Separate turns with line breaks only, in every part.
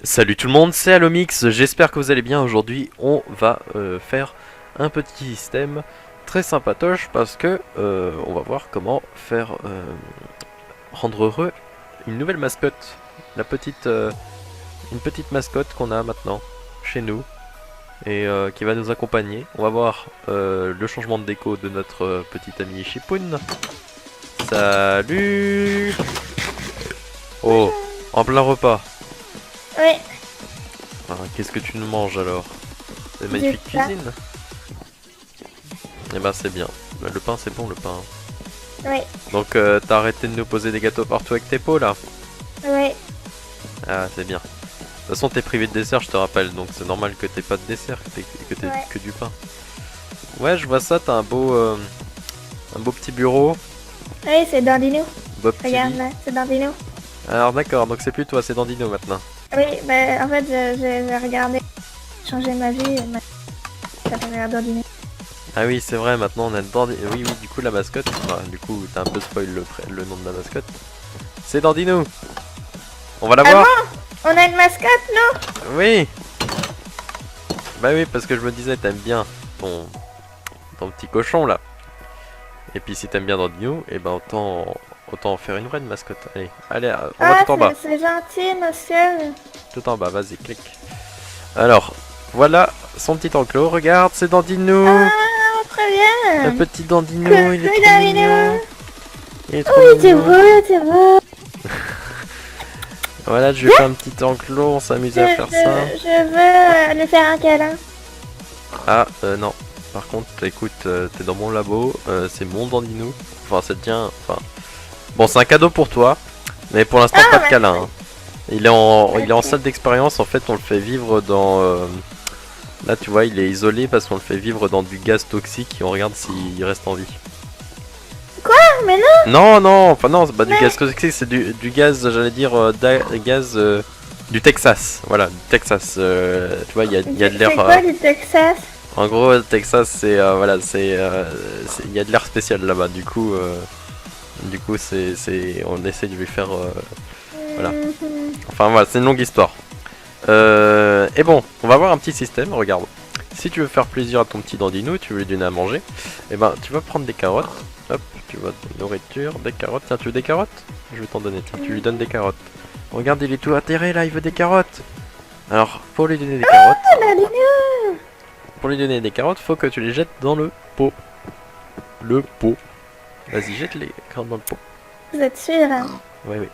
Salut tout le monde, c'est Alomix, j'espère que vous allez bien. Aujourd'hui on va faire un petit système très sympatoche parce que on va voir comment faire rendre heureux une nouvelle mascotte. Une petite mascotte qu'on a maintenant chez nous et qui va nous accompagner. On va voir le changement de déco de notre petit ami Chipoun. Salut. Oh, en plein repas.
Oui,
Ah, qu'est-ce que tu nous manges alors? C'est
du
magnifique
pain.
cuisine. Eh ben c'est bien. Bah, le pain c'est bon le pain.
Oui,
Donc t'as arrêté de nous poser des gâteaux partout avec tes pots là?
oui.
Ah c'est bien. De toute façon t'es privé de dessert je te rappelle, donc c'est normal que t'aies pas de dessert, que t'aies
Ouais.
que du pain. Ouais je vois ça, t'as un beau petit bureau,
Oui, c'est Dandino.
beau petit
Regarde
lit.
là, c'est Dandino.
Alors d'accord, donc c'est plus toi, c'est Dandino maintenant.
Oui, bah en fait, j'ai regardé changer ma vie. Ça fait Dandino.
Ah oui c'est vrai, maintenant on a Dandino. Oui oui du coup la mascotte, enfin, du coup t'as un peu spoil le nom de la mascotte. C'est Dandino. On va la
Ah
voir.
bon? On a une mascotte, non?
Oui. Bah oui, parce que je me disais, t'aimes bien ton petit cochon là. Et puis si t'aimes bien Dandino, et ben autant en faire une vraie de mascotte. Allez, on va
Ah,
tout en bas.
c'est gentil, monsieur.
Tout en bas, vas-y, clique. Alors, voilà son petit enclos, regarde, c'est Dandino.
Ah, très
Le
bien.
petit Dandino, il est
Coucou,
trop
Dandino.
mignon. Il est trop
Oui, c'est
mignon.
beau, c'est beau.
Voilà, je lui fais un petit enclos, on s'amuse à faire ça.
Je veux lui faire un câlin.
Ah, non. Par contre, écoute, t'es dans mon labo, c'est mon Dandino. Enfin, c'est le tien. Enfin, bon, c'est un cadeau pour toi, mais pour l'instant,
Ah,
pas de
merci.
câlin. Hein. Il est en
Ok.
salle d'expérience. En fait, on le fait vivre dans. Là, tu vois, il est isolé parce qu'on le fait vivre dans du gaz toxique et on regarde s'il reste en vie.
Ah, mais non.
Non, non, enfin, non, c'est pas du
Mais-
gaz toxique, c'est du gaz, j'allais dire, gaz du Texas. Voilà, du Texas. Tu vois, il y a de l'air.
C'est quoi du Texas?
En gros, Texas, c'est voilà, il y a de l'air spécial là-bas. Du coup, on essaie de lui faire, voilà.
Mhm.
Enfin voilà, c'est une longue histoire. Et bon, on va voir un petit système. Regarde, si tu veux faire plaisir à ton petit Dandino, tu veux lui donner à manger, et ben tu vas prendre des carottes. Hop, tu vas nourriture, des carottes. Tiens, tu veux des carottes? Je vais t'en donner. Tiens, tu lui donnes des carottes. Regarde, il est tout atterré là, il veut des carottes. Alors, pour lui donner des carottes.
Dandino.
Pour lui donner des carottes, faut que tu les jettes dans le pot. Le pot. Vas-y, jette les carottes dans le pot.
Vous êtes sûr, hein?
Oui, oui.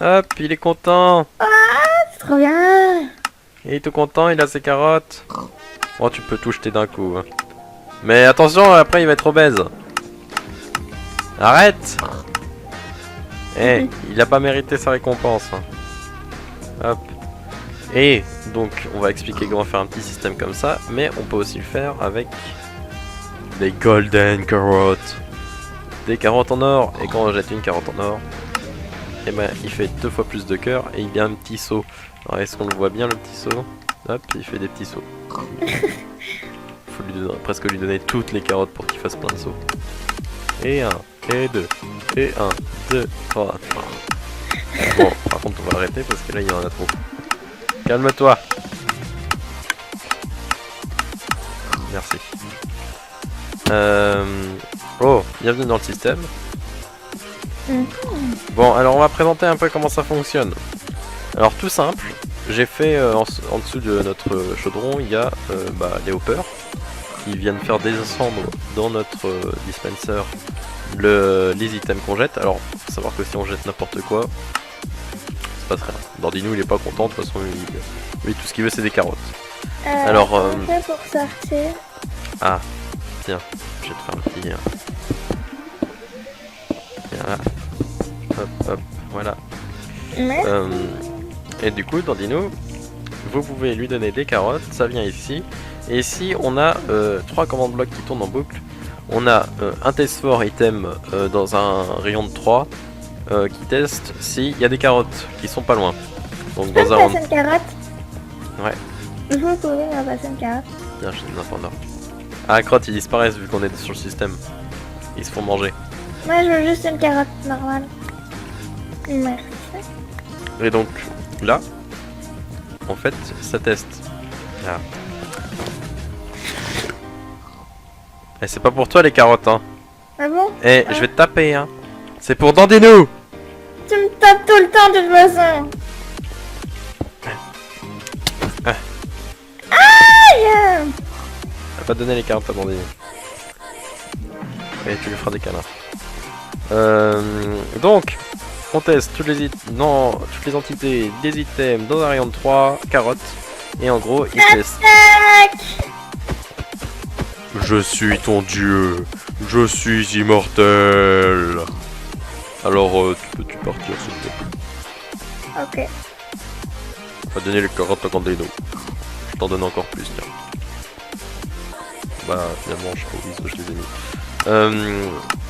Hop, il est content.
C'est trop bien.
Il est tout content, il a ses carottes. Oh, tu peux tout jeter d'un coup. Hein. Mais attention, après il va être obèse. Arrête. Eh, il a pas mérité sa récompense. Hein. Hop. Et donc, on va expliquer comment faire un petit système comme ça, mais on peut aussi le faire avec des golden carottes. Des carottes en or. Et quand on jette une carotte en or, et ben il fait 2 fois plus de cœur et il y a un petit saut. Alors est-ce qu'on le voit bien le petit saut? Hop, il fait des petits sauts. Faut presque lui donner toutes les carottes pour qu'il fasse plein de sauts. Et 1, et 2, et 1, 2, 3. Bon, par contre on va arrêter parce que là il y en a trop. Calme-toi. Merci. Oh, bienvenue dans le système. Bon, alors on va présenter un peu comment ça fonctionne. Alors tout simple, j'ai fait en dessous de notre chaudron, il y a les hoppers qui viennent faire descendre dans notre dispenser les items qu'on jette. Alors, faut savoir que si on jette n'importe quoi, c'est pas très rien. Dandino il est pas content, de toute façon, lui tout ce qu'il veut c'est des carottes. Alors,
Comment on fait pour sortir?
Ah, tiens, je vais te faire un petit... Tiens là. Hop, hop, voilà.
Mais
Et du coup, Dandino, vous pouvez lui donner des carottes, ça vient ici. Et ici, on a 3 commandes blocs qui tournent en boucle. On a un test for item dans un rayon de 3 qui teste s'il y a des carottes qui sont pas loin. Donc
je peux
dans
me
un...
passer une carotte?
Ouais,
Vous pouvez me passer une carotte?
bien, je donne un peu en or. Ah, les crottes, ils disparaissent vu qu'on est sur le système. Ils se font manger.
Moi, je veux juste une carotte normale. Merci.
Et donc, là, en fait, ça teste. Ah. Et c'est pas pour toi les carottes, hein.
Ah bon?
Eh, je vais te taper, hein. C'est pour Dandinou.
Tu me tapes tout le temps de toute façon. Aïe!
Elle va donner les carottes à Dandinou. Et tu lui feras des câlins. Donc, on teste toutes les entités des items dans un rayon de 3 carottes. Et en gros, il teste. Je suis ton dieu. Je suis immortel. Alors, peux-tu partir s'il te plaît?
Ok.
On va donner les carottes à Dandinou. Je t'en donne encore plus, tiens. Bah, finalement, je les ai mis.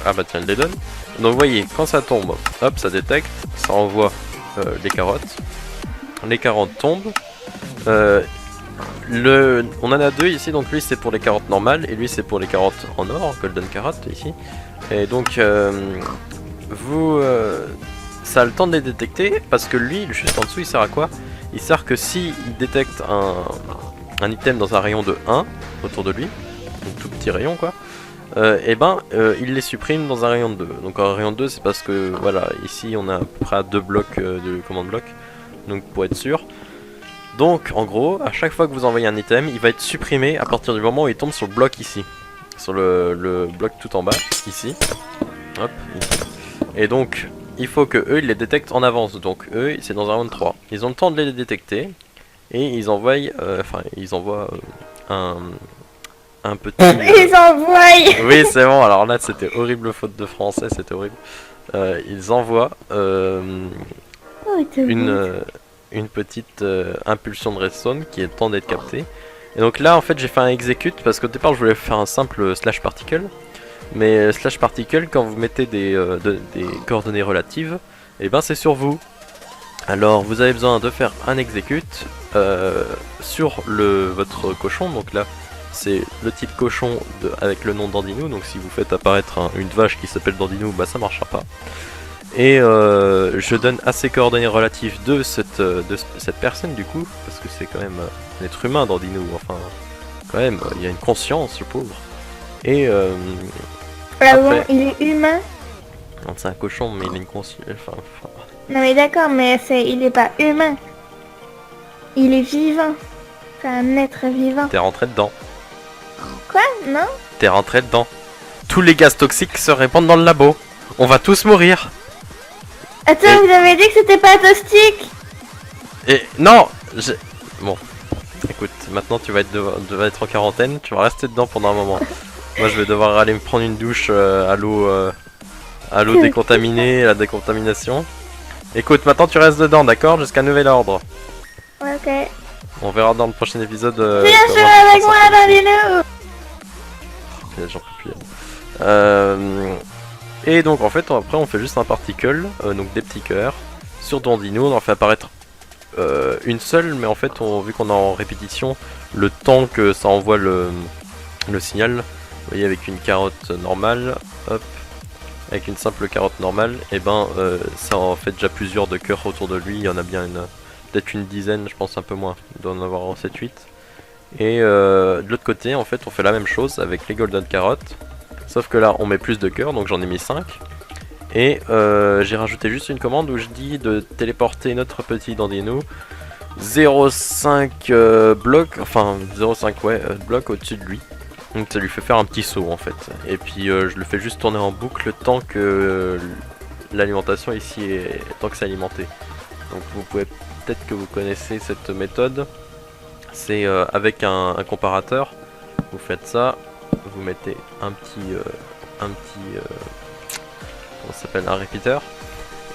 Ah bah tiens, elle les donne. Donc vous voyez, quand ça tombe, hop, ça détecte, ça envoie les carottes. Les carottes tombent. On en a deux ici, donc lui c'est pour les carottes normales et lui c'est pour les carottes en or, golden carrot ici. Et donc ça a le temps de les détecter parce que lui, juste en dessous, il sert à quoi? Il sert que si il détecte un item dans un rayon de 1 autour de lui, donc tout petit rayon quoi. Il les supprime dans un rayon de 2. Donc un rayon de 2 c'est parce que voilà, ici on a à peu près à 2 blocs de commande bloc. Donc pour être sûr. Donc en gros, à chaque fois que vous envoyez un item, il va être supprimé à partir du moment où il tombe sur le bloc ici. Sur le bloc tout en bas, ici. Hop, ici. Et donc il faut que eux ils les détectent en avance. Donc eux c'est dans un round 3. Ils ont le temps de les détecter. Et ils envoient un petit...
Ils envoient.
Oui c'est bon, alors là c'était horrible faute de français, c'était horrible. Ils envoient une petite impulsion de redstone qui est le temps d'être captée. Et donc là en fait j'ai fait un execute parce qu'au départ je voulais faire un simple slash particle. Mais slash particle quand vous mettez des coordonnées relatives, et ben c'est sur vous. Alors vous avez besoin de faire un execute sur votre cochon, donc là c'est le type cochon avec le nom Dandinou, donc si vous faites apparaître une vache qui s'appelle Dandinou, bah ça marchera pas. Et je donne à ces coordonnées relatives de cette personne du coup, parce que c'est quand même un être humain Dandinou, enfin quand même, il y a une conscience le pauvre. Et
ah bon, il est humain?
Non, c'est un cochon mais il a une conscience, enfin...
Non mais d'accord, mais il est pas humain. Il est vivant. C'est un être vivant.
T'es rentré dedans.
Quoi? Non?
T'es rentré dedans. Tous les gaz toxiques se répandent dans le labo. On va tous mourir.
Attends, vous avez dit que c'était pas toxique?
Et non, bon, écoute, maintenant tu vas être en quarantaine. Tu vas rester dedans pendant un moment. Moi, je vais devoir aller me prendre une douche à l'eau décontaminée, la décontamination. Écoute, maintenant tu restes dedans, d'accord? Jusqu'à nouvel ordre.
Ok.
On verra dans le prochain épisode.
Viens jouer avec moi, Dandinou.
J'en peux plus. Et donc en fait après on fait juste un particle, donc des petits cœurs sur Dandinou. On en fait apparaître une seule, mais en fait vu qu'on est en répétition, le temps que ça envoie le signal, vous voyez avec une carotte normale, hop, avec une simple carotte normale, et ben ça en fait déjà plusieurs de cœurs autour de lui. Il y en a bien peut-être une dizaine, je pense un peu moins, il doit en avoir 7-8. Et de l'autre côté en fait on fait la même chose avec les golden carottes, sauf que là on met plus de cœurs, donc j'en ai mis 5. Et j'ai rajouté juste une commande où je dis de téléporter notre petit Dandinou 0,5 blocs, enfin 0,5 blocs au-dessus de lui. Donc ça lui fait faire un petit saut en fait. Et puis je le fais juste tourner en boucle tant que l'alimentation ici tant que c'est alimenté. Donc vous pouvez peut-être que vous connaissez cette méthode. C'est avec un comparateur. Vous faites ça, vous mettez un petit comment ça s'appelle, un répéteur.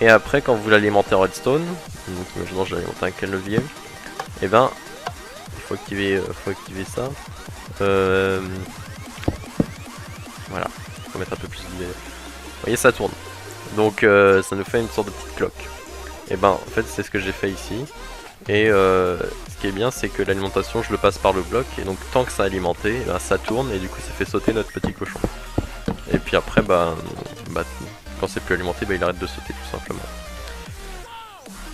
Et après quand vous l'alimentez en redstone, donc imaginons je l'alimente avec un levier, et ben il faut activer ça. Voilà, il faut mettre un peu plus de... Vous voyez, ça tourne. Donc ça nous fait une sorte de petite cloque. Et ben en fait c'est ce que j'ai fait ici. Et ce qui est bien c'est que l'alimentation je le passe par le bloc. Et donc tant que ça a alimenté, ben, ça tourne et du coup ça fait sauter notre petit cochon. Et puis après quand c'est plus alimenté, il arrête de sauter tout simplement.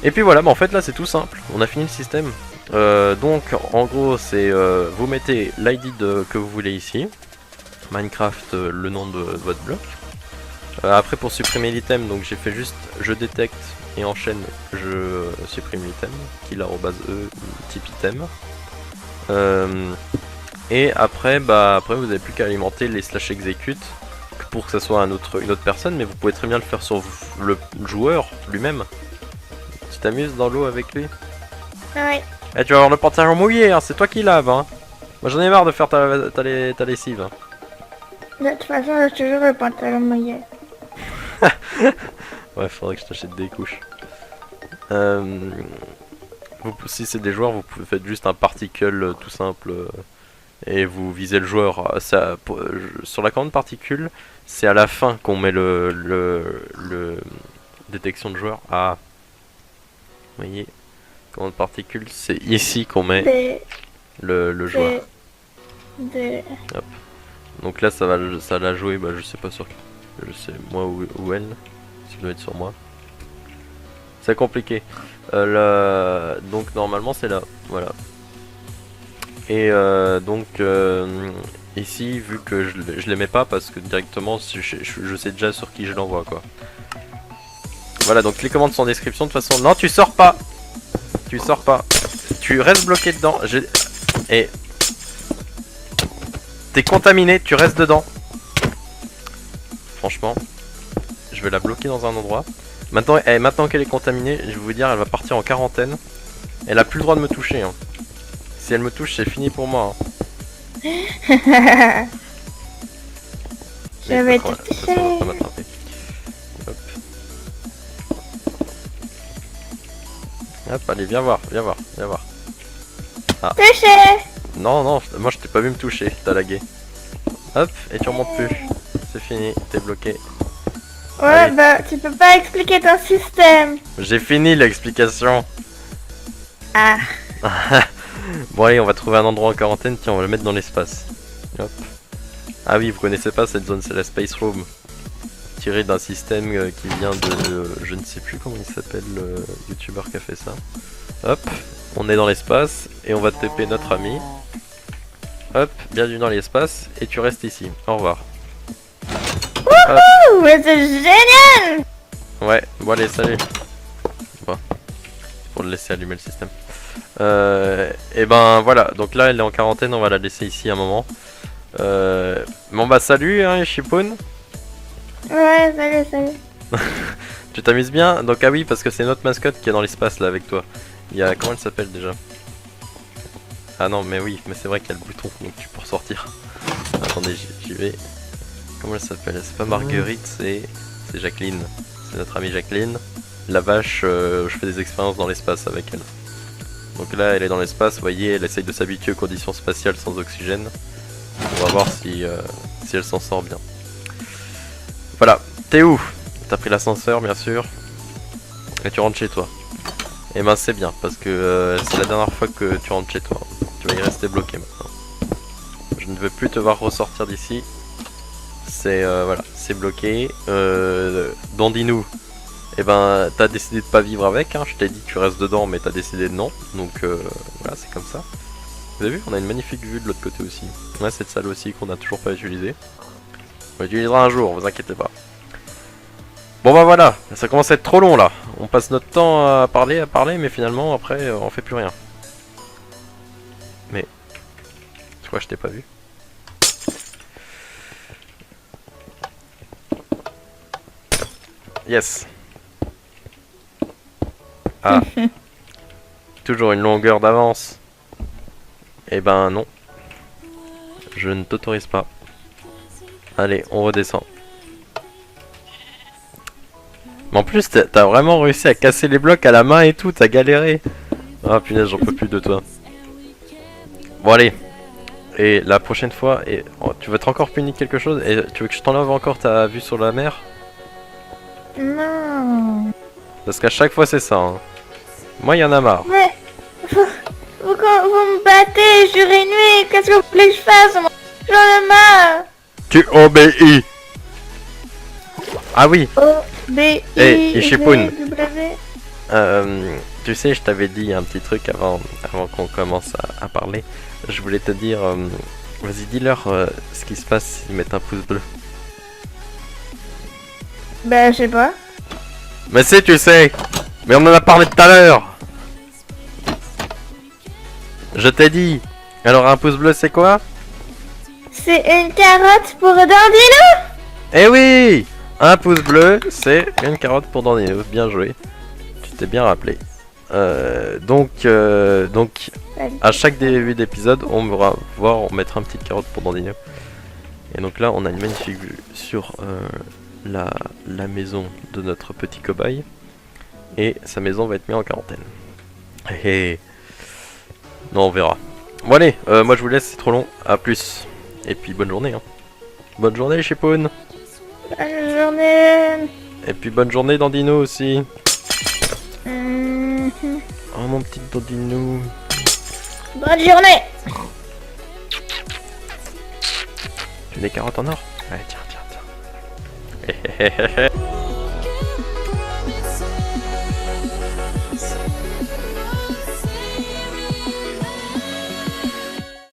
Et puis voilà, bah en fait là c'est tout simple, on a fini le système. Donc en gros c'est vous mettez l'ID que vous voulez ici, Minecraft, le nom de votre bloc. Après pour supprimer l'item, donc j'ai fait juste je détecte et enchaîne, je supprime l'item, kill@e type item. Et après après vous avez plus qu'à alimenter les slash execute pour que ça soit une autre personne, mais vous pouvez très bien le faire sur le joueur lui-même. Tu t'amuses dans l'eau avec lui?
Ouais.
Eh, tu vas avoir le pantalon mouillé, hein, c'est toi qui laves, hein. Moi j'en ai marre de faire ta lessive. Hein.
De toute façon, j'ai toujours le pantalon mouillé.
Ouais, faudrait que je t'achète des couches. Si c'est des joueurs, vous faites juste un particle tout simple et vous visez le joueur. Sur la commande particule, c'est à la fin qu'on met le détection de joueur. Ah, vous voyez, commande particule, c'est ici qu'on met le joueur. Hop. Donc là, ça l'a joué. Bah, je sais pas sur. Je sais moi ou elle. Ça doit être sur moi. C'est compliqué. Donc normalement c'est là, voilà. Et donc ici, vu que je les mets pas parce que directement je sais déjà sur qui je l'envoie quoi. Voilà, donc les commandes sont en description de toute façon. Non, tu sors pas. Tu sors pas. Tu restes bloqué dedans. Et t'es contaminé, tu restes dedans. Franchement, je vais la bloquer dans un endroit. Maintenant qu'elle est contaminée, je vais vous dire, elle va partir en quarantaine. Elle a plus le droit de me toucher. Hein. Si elle me touche, c'est fini pour moi. Hein.
Je vais te toucher.
Hop. Hop, allez, viens voir, viens voir, viens voir. Ah.
Touché.
Non, non, moi je t'ai pas vu me toucher, t'as lagué. Hop, et tu remontes plus. C'est fini, t'es bloqué.
Ouais,
allez.
bah tu peux pas expliquer ton système.
J'ai fini l'explication.
Ah.
Bon allez, on va trouver un endroit en quarantaine, tiens on va le mettre dans l'espace. Hop. Ah oui, vous connaissez pas cette zone, c'est la Space Room. Tiré d'un système qui vient de... je ne sais plus comment il s'appelle, le youtubeur qui a fait ça. Hop, on est dans l'espace et on va TP notre ami. Hop, bienvenue dans l'espace et tu restes ici. Au revoir.
Wouhou, mais c'est génial.
Ouais, bon allez, salut. Bon, pour le laisser allumer le système. Et ben voilà, donc là elle est en quarantaine, on va la laisser ici un moment. Bon bah salut hein, Shipun.
Ouais, salut, salut.
Tu t'amuses bien? Donc ah oui, parce que c'est notre mascotte qui est dans l'espace là avec toi. Il y a... comment elle s'appelle déjà? Ah non mais oui, mais c'est vrai qu'il y a le bouton, donc tu peux ressortir. Attendez, j'y vais. Comment elle s'appelle? C'est pas Marguerite, c'est Jacqueline. C'est notre amie Jacqueline. La vache, je fais des expériences dans l'espace avec elle. Donc là elle est dans l'espace, vous voyez, elle essaye de s'habituer aux conditions spatiales sans oxygène. On va voir si elle s'en sort bien. Voilà, t'es où? T'as pris l'ascenseur bien sûr. Et tu rentres chez toi. Et ben c'est bien, parce que c'est la dernière fois que tu rentres chez toi. Tu vas y rester bloqué maintenant. Je ne veux plus te voir ressortir d'ici. C'est voilà, c'est bloqué. Dandinou. Et ben t'as décidé de pas vivre avec, hein. Je t'ai dit que tu restes dedans mais t'as décidé de non. Donc voilà, c'est comme ça. Vous avez vu, on a une magnifique vue de l'autre côté aussi. Ouais, cette salle aussi qu'on a toujours pas utilisée. On l'utilisera un jour, vous inquiétez pas. Bon bah voilà, ça commence à être trop long là. On passe notre temps à parler, mais finalement après on fait plus rien. Mais toi je t'ai pas vu. Yes. Ah. Toujours une longueur d'avance. Eh ben non. Je ne t'autorise pas. Allez, on redescend. Mais en plus, t'as vraiment réussi à casser les blocs à la main et tout, t'as galéré. Ah punaise, j'en peux plus de toi. Bon allez. Et la prochaine fois, tu vas être encore puni de quelque chose? Et tu veux que je t'enlève encore ta vue sur la mer?
Non.
Parce qu'à chaque fois c'est ça. Hein. Moi, il y en a marre.
Mais vous me battez jour et nuit. Qu'est-ce que vous voulez que je fasse? J'en ai marre.
Tu obéis. Ah oui.
O-B-I.
Hey, Ishipun. Tu sais, je t'avais dit un petit truc avant qu'on commence à parler. Je voulais te dire, vas-y, dis-leur ce qui se passe s'ils mettent un pouce bleu.
Bah, je sais pas.
Mais si, tu sais, mais on en a parlé tout à l'heure. Je t'ai dit. Alors un pouce bleu, c'est quoi?
C'est une carotte pour Dandino.
Eh oui, un pouce bleu, c'est une carotte pour Dandino. Bien joué. Tu t'es bien rappelé. Donc,
Salut.
à chaque début d'épisode, on mettra une petite carotte pour Dandino. Et donc là, on a une magnifique vue sur la maison de notre petit cobaye. Et sa maison va être mise en quarantaine. Hé. Non, on verra. Bon allez, moi je vous laisse, c'est trop long. À plus. Et puis bonne journée. Hein. Bonne journée chez Pawn.
Bonne journée.
Et puis bonne journée Dandino aussi.
Mhm.
Oh mon petit Dandino.
Bonne journée.
Tu as des carottes en or? Ouais, tiens.